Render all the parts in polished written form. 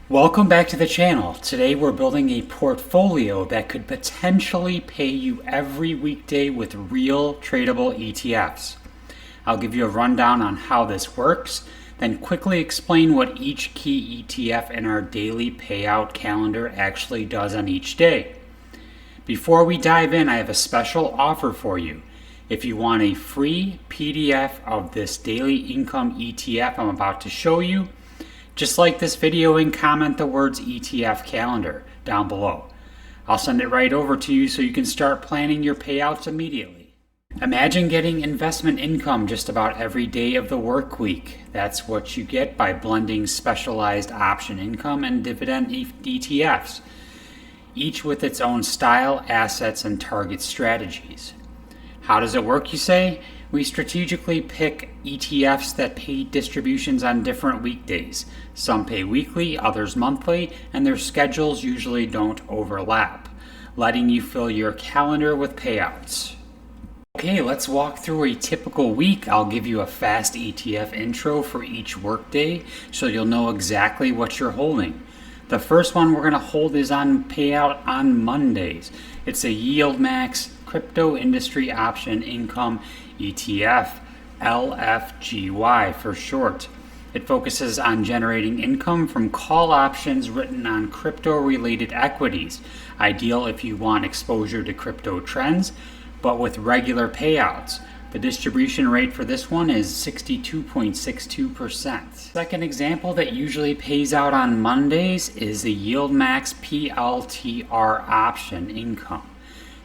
Welcome back to the channel. Today we're building a portfolio that could potentially pay you every weekday with real tradable ETFs. I'll give you a rundown on how this works, then quickly explain what each key ETF in our daily payout calendar actually does on each day. Before we dive in, I have a special offer for you. If you want a free PDF of this daily income ETF I'm about to show you, just like this video and comment the words ETF calendar down below. I'll send it right over to you so you can start planning your payouts immediately. Imagine getting investment income just about every day of the work week. That's what you get by blending specialized option income and dividend ETFs, each with its own style, assets, and target strategies. How does it work, you say? We strategically pick ETFs that pay distributions on different weekdays. Some pay weekly, others monthly, and their schedules usually don't overlap, letting you fill your calendar with payouts. Okay, let's walk through a typical week. I'll give you a fast ETF intro for each workday so you'll know exactly what you're holding. The first one we're going to hold is on payout on Mondays. It's a yieldmax crypto industry option income ETF, LFGY for short. It focuses on generating income from call options written on crypto-related equities, ideal if you want exposure to crypto trends, but with regular payouts. The distribution rate for this one is 62.62%. Second example that usually pays out on Mondays is the yieldmax PLTR option income.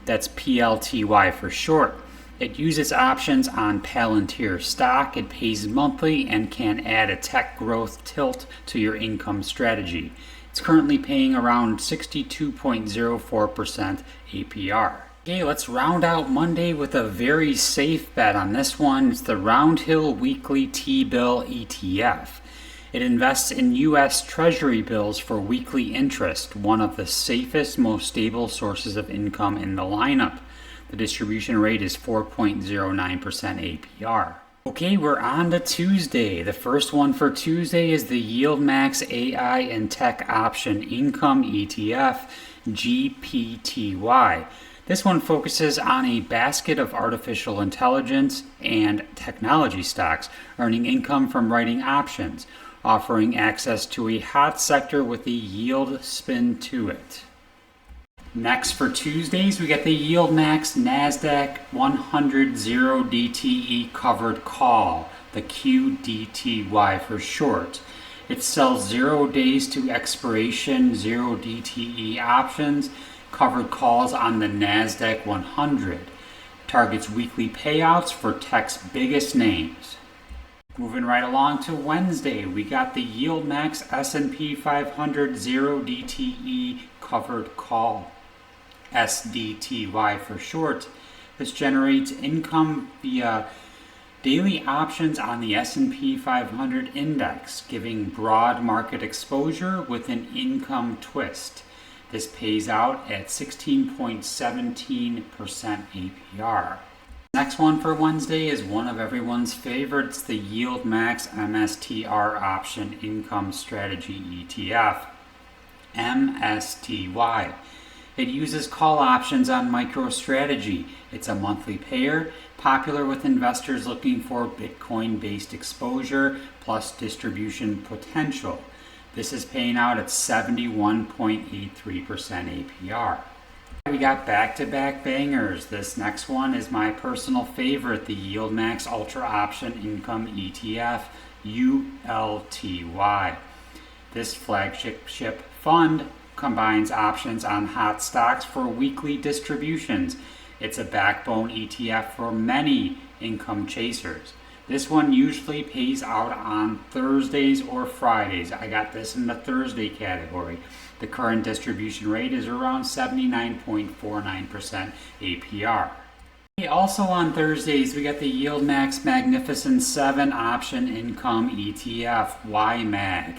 That's PLTY for short. It uses options on Palantir stock. It pays monthly and can add a tech growth tilt to your income strategy. It's currently paying around 62.04% APR. Okay, let's round out Monday with a very safe bet on this one. It's the Roundhill Weekly T-Bill ETF. It invests in U.S. Treasury bills for weekly interest, one of the safest, most stable sources of income in the lineup. The distribution rate is 4.09% APR. Okay, we're on to Tuesday. The first one for Tuesday is the yieldmax AI and Tech Option Income ETF, GPTY. This one focuses on a basket of artificial intelligence and technology stocks, earning income from writing options, offering access to a hot sector with a yield spin to it. Next for Tuesdays, we get the yieldmax NASDAQ 100 0DTE covered call, the QDTY for short. It sells 0 days to expiration 0DTE options, covered calls on the NASDAQ 100. Targets weekly payouts for tech's biggest names. Moving right along to Wednesday, we got the yieldmax S&P 500 0DTE covered call, SDTY for short. This generates income via daily options on the S&P 500 index, giving broad market exposure with an income twist. This pays out at 16.17% APR. Next one for Wednesday is one of everyone's favorites, the yieldmax MSTR option income strategy ETF, MSTY. It uses call options on MicroStrategy. It's a monthly payer, popular with investors looking for Bitcoin-based exposure plus distribution potential. This is paying out at 71.83% APR. We got back-to-back bangers. This next one is my personal favorite, the yieldmax Ultra Option Income ETF, ULTY. This flagship fund combines options on hot stocks for weekly distributions. It's a backbone ETF for many income chasers. This one usually pays out on Thursdays or Fridays. I got this in the Thursday category. The current distribution rate is around 79.49% APR. Also on Thursdays, we got the yieldmax Magnificent 7 Option Income ETF, YMAG.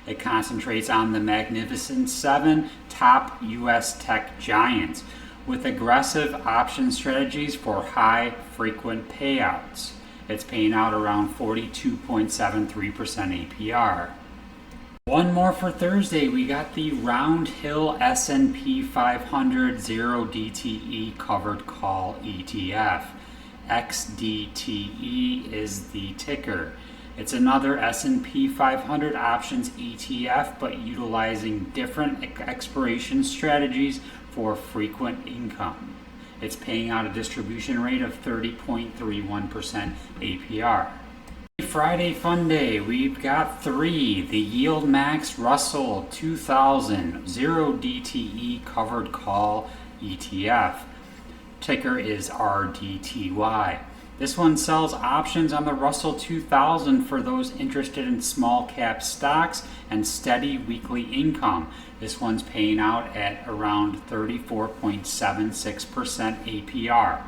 It concentrates on the Magnificent 7 top U.S. tech giants with aggressive option strategies for high frequent payouts. It's paying out around 42.73% APR. One more for Thursday. We got the Round Hill S&P 500 0 DTE covered call ETF. XDTE is the ticker. It's another S&P 500 options ETF, but utilizing different expiration strategies for frequent income. It's paying out a distribution rate of 30.31% APR. Friday fun day, we've got 3. The yieldmax Russell 2000 0 DTE covered call ETF. Ticker is RDTY. This one sells options on the Russell 2000 for those interested in small cap stocks and steady weekly income. This one's paying out at around 34.76% APR.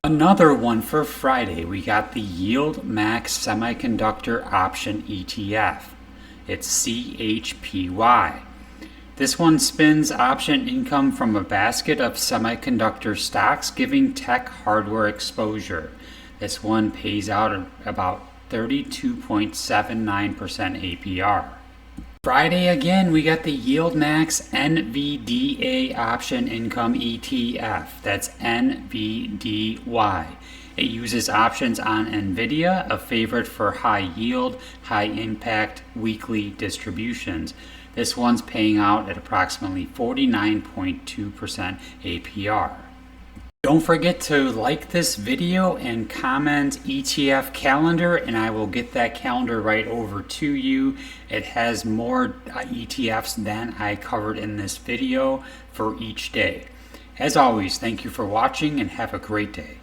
Another one for Friday, we got the yieldmax semiconductor option ETF. It's CHPY. This one spins option income from a basket of semiconductor stocks, giving tech hardware exposure. This one pays out about 32.79% APR. Friday again, we got the yieldmax NVDA option income ETF. That's NVDY. It uses options on NVIDIA, a favorite for high yield, high impact weekly distributions. This one's paying out at approximately 49.2% APR. Don't forget to like this video and comment ETF calendar, and I will get that calendar right over to you. It has more ETFs than I covered in this video for each day. As always, thank you for watching and have a great day.